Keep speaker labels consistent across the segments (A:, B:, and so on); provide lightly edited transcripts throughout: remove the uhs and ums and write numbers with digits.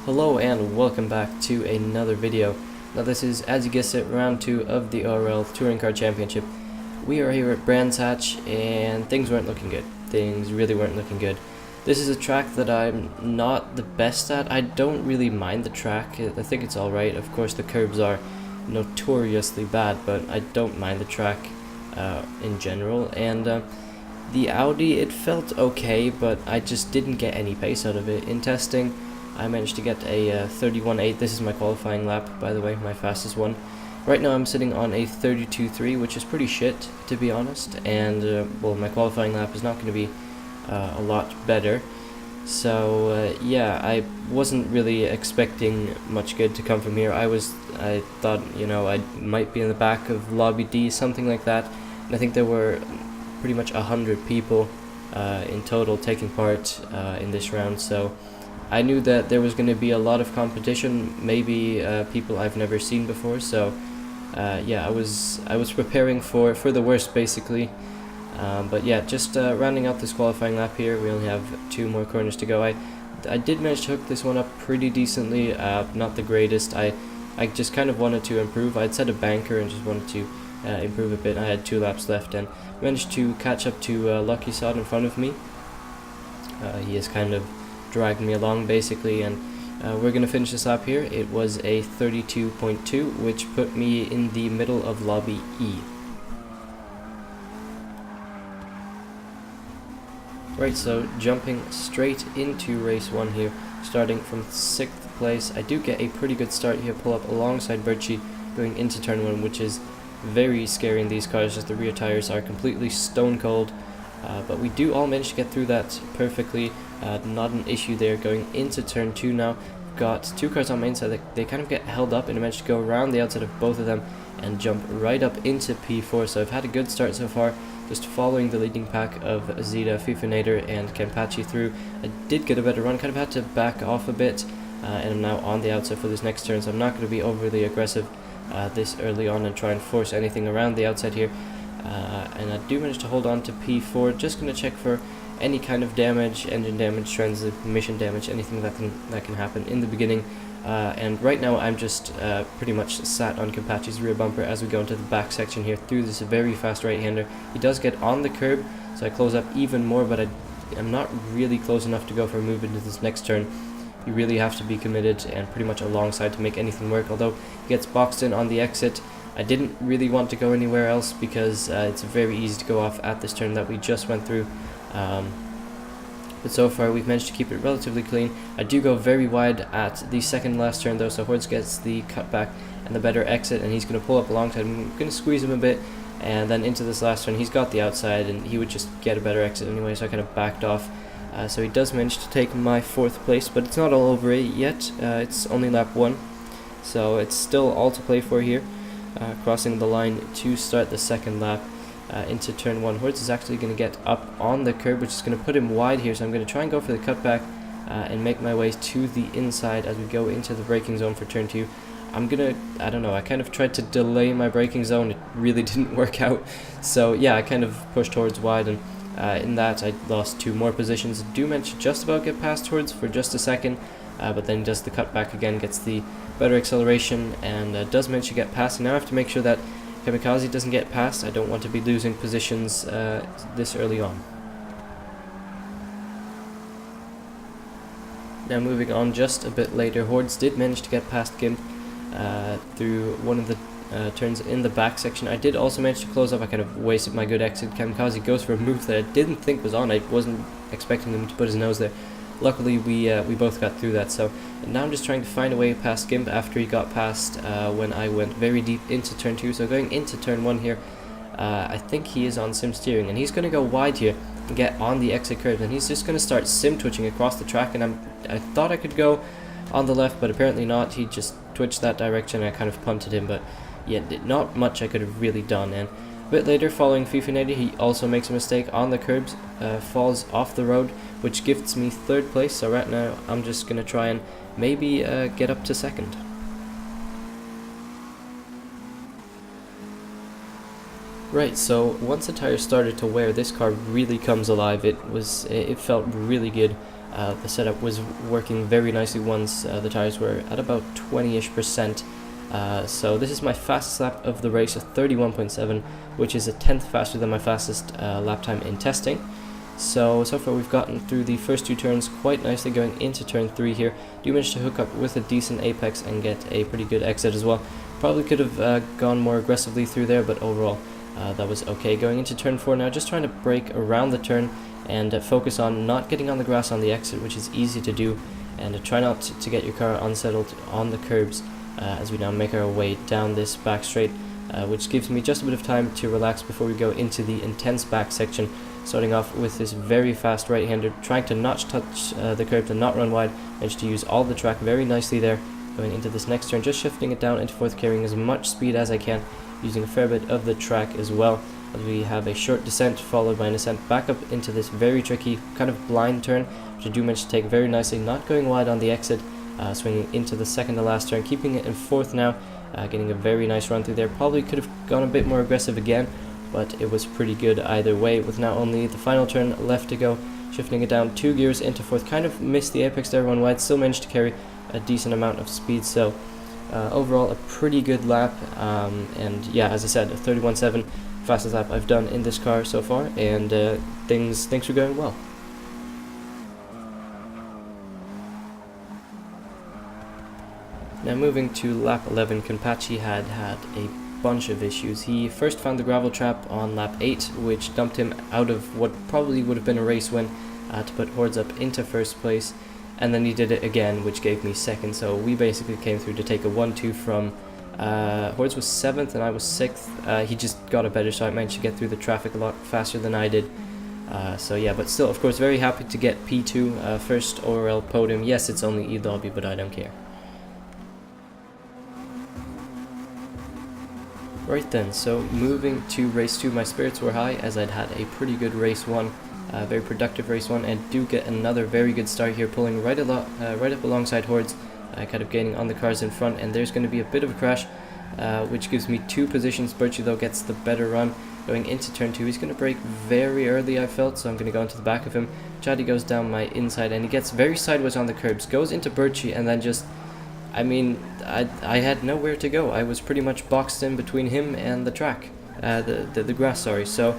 A: Hello and welcome back to another video. Now this is, as you guessed it, round 2 of the ORL Touring Car Championship. We are here at Brands Hatch and things weren't looking good. Things really weren't looking good. This is a track that I'm not the best at. I don't really mind the track. I think it's alright. Of course the curbs are notoriously bad, but I don't mind the track in general. And the Audi, it felt okay, but I just didn't get any pace out of it. In testing, I managed to get a 31.8. This is my qualifying lap, by the way, my fastest one. Right now I'm sitting on a 32.3, which is pretty shit, to be honest, and well, my qualifying lap is not going to be a lot better. So yeah, I wasn't really expecting much good to come from here. I thought, you know, I might be in the back of lobby D, something like that, and I think there were pretty much 100 people in total taking part in this round, so I knew that there was going to be a lot of competition, maybe people I've never seen before, so yeah, I was preparing for the worst, basically. But yeah, just rounding out this qualifying lap here, we only have 2 more corners to go. I did manage to hook this one up pretty decently, not the greatest. I just kind of wanted to improve. I'd set a banker and just wanted to improve a bit. I had 2 laps left and managed to catch up to Lucky Sod in front of me. He is kind of dragged me along basically, and we're going to finish this lap here. It was a 32.2, which put me in the middle of lobby E. Right, so jumping straight into race 1 here, starting from 6th place. I do get a pretty good start here, pull up alongside Birchie going into turn 1, which is very scary in these cars, as the rear tires are completely stone cold. But we do all manage to get through that perfectly. Not an issue there. Going into turn 2 now, got 2 cars on my inside. They kind of get held up, and I managed to go around the outside of both of them and jump right up into P4. So I've had a good start so far, just following the leading pack of Zeta, Fifinator, and Campachi through. I did get a better run, kind of had to back off a bit, and I'm now on the outside for this next turn, so I'm not going to be overly aggressive this early on and try and force anything around the outside here. And I do manage to hold on to P4, just going to check for any kind of damage, engine damage, transmission damage, anything that can happen in the beginning. And right now I'm just pretty much sat on Campachi's rear bumper as we go into the back section here through this very fast right-hander. He does get on the curb, so I close up even more, but I'm not really close enough to go for a move into this next turn. You really have to be committed and pretty much alongside to make anything work, although he gets boxed in on the exit. I didn't really want to go anywhere else because it's very easy to go off at this turn that we just went through. But so far we've managed to keep it relatively clean. I do go very wide at the second last turn though, so Hordes gets the cutback and the better exit, and he's going to pull up alongside. I'm going to squeeze him a bit, and then into this last turn he's got the outside and he would just get a better exit anyway, so I kind of backed off. So he does manage to take my 4th place, but it's not all over yet. It's only lap 1, so it's still all to play for here. Crossing the line to start the second lap into turn 1. Hordes is actually going to get up on the curb, which is going to put him wide here, so I'm going to try and go for the cutback and make my way to the inside as we go into the braking zone for turn 2. I'm going to, I don't know, I kind of tried to delay my braking zone. It really didn't work out, so yeah, I kind of pushed Hordes wide, and in that I lost 2 more positions. I do manage to just about get past Hordes for just a second, but then does the cutback again, gets the better acceleration, and does manage to get past. And now I have to make sure that Kamikaze doesn't get past. I don't want to be losing positions this early on. Now moving on just a bit later, Hordes did manage to get past Gimp through one of the turns in the back section. I did also manage to close up. I kind of wasted my good exit. Kamikaze goes for a move that I didn't think was on. I wasn't expecting him to put his nose there. Luckily we both got through that, so now I'm just trying to find a way past Gimp after he got past when I went very deep into turn 2. So going into turn 1 here, I think he is on sim steering, and he's going to go wide here and get on the exit curve, and he's just going to start sim twitching across the track, and I thought I could go on the left, but apparently not. He just twitched that direction, and I kind of punted him, but yeah, not much I could have really done. And a bit later, following Fifinator, he also makes a mistake on the curbs, falls off the road, which gifts me 3rd place. So right now I'm just going to try and maybe get up to 2nd. Right, so once the tires started to wear, this car really comes alive. It felt really good. The setup was working very nicely once the tires were at about 20-ish%. So this is my fastest lap of the race, a 31.7, which is a 10th faster than my fastest lap time in testing. So far we've gotten through the first 2 turns quite nicely. Going into turn 3 here, do manage to hook up with a decent apex and get a pretty good exit as well. Probably could have gone more aggressively through there, but overall that was okay. Going into turn 4 now, just trying to brake around the turn and focus on not getting on the grass on the exit, which is easy to do, and try not to get your car unsettled on the curbs as we now make our way down this back straight, which gives me just a bit of time to relax before we go into the intense back section, starting off with this very fast right-hander, trying to not touch the curb and not run wide. Managed to use all the track very nicely there. Going into this next turn, just shifting it down into 4th, carrying as much speed as I can, using a fair bit of the track as well. As we have a short descent followed by an ascent back up into this very tricky kind of blind turn, which I do manage to take very nicely, not going wide on the exit, swinging into the second to last turn, keeping it in 4th now, getting a very nice run through there. Probably could have gone a bit more aggressive again, but it was pretty good either way, with now only the final turn left to go. Shifting it down 2 gears into 4th, kind of missed the apex there, run wide, still managed to carry a decent amount of speed. So overall a pretty good lap, and yeah, as I said, a 31.7, fastest lap I've done in this car so far, and things were going well. Now moving to lap 11, Kenpachi had a bunch of issues. He first found the gravel trap on lap 8, which dumped him out of what probably would have been a race win to put Hords up into 1st place, and then he did it again, which gave me 2nd. So we basically came through to take a 1-2 from Hords was 7th and I was 6th. He just got a better start, managed to get through the traffic a lot faster than I did. So yeah, but still, of course, very happy to get P2, first ORL podium. Yes, it's only E-lobby, but I don't care. Right then, so moving to race 2, my spirits were high as I'd had a pretty good race 1, very productive race 1, and do get another very good start here, pulling right up alongside Hordes, kind of gaining on the cars in front, and there's going to be a bit of a crash, which gives me 2 positions. Birchie though gets the better run. Going into turn 2, he's going to brake very early, I felt, so I'm going to go into the back of him. Chaddy goes down my inside and he gets very sideways on the curbs, goes into Birchie, and then just, I mean, I had nowhere to go. I was pretty much boxed in between him and the track, the grass, sorry. So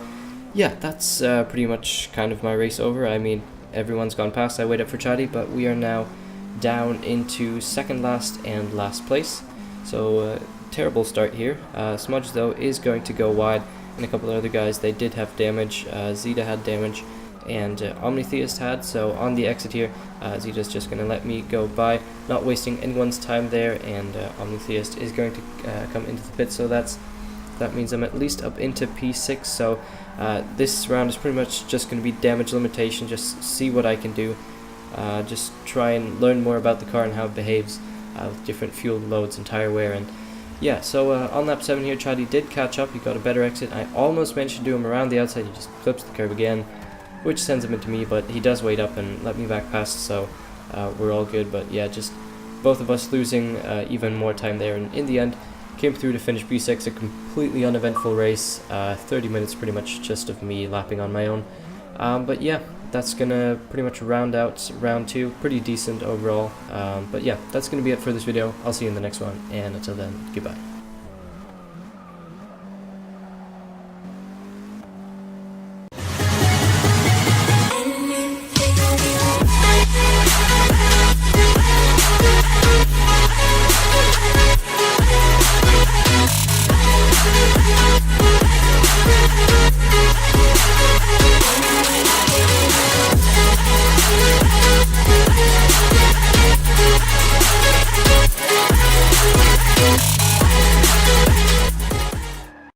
A: yeah, that's pretty much kind of my race over. I mean, everyone's gone past. I wait up for Chaddy, but we are now down into 2nd last and last place. So terrible start here. Smudge though is going to go wide, and a couple of other guys, they did have damage. Zeta had damage, and Omnitheist had. So on the exit here, Zeta's just going to let me go by, not wasting anyone's time there, and Omnitheist is going to come into the pit, so that means I'm at least up into P6. So this round is pretty much just going to be damage limitation, just see what I can do, just try and learn more about the car and how it behaves with different fuel loads and tire wear. And yeah, so on lap 7 here, Chaddy did catch up, he got a better exit. I almost managed to do him around the outside, he just clips the curb again, which sends him into me, but he does wait up and let me back past, so we're all good. But yeah, just both of us losing even more time there, and in the end came through to finish P6, a completely uneventful race, 30 minutes pretty much just of me lapping on my own. But yeah, that's gonna pretty much round out round 2, pretty decent overall. But yeah, that's gonna be it for this video. I'll see you in the next one, and until then, goodbye.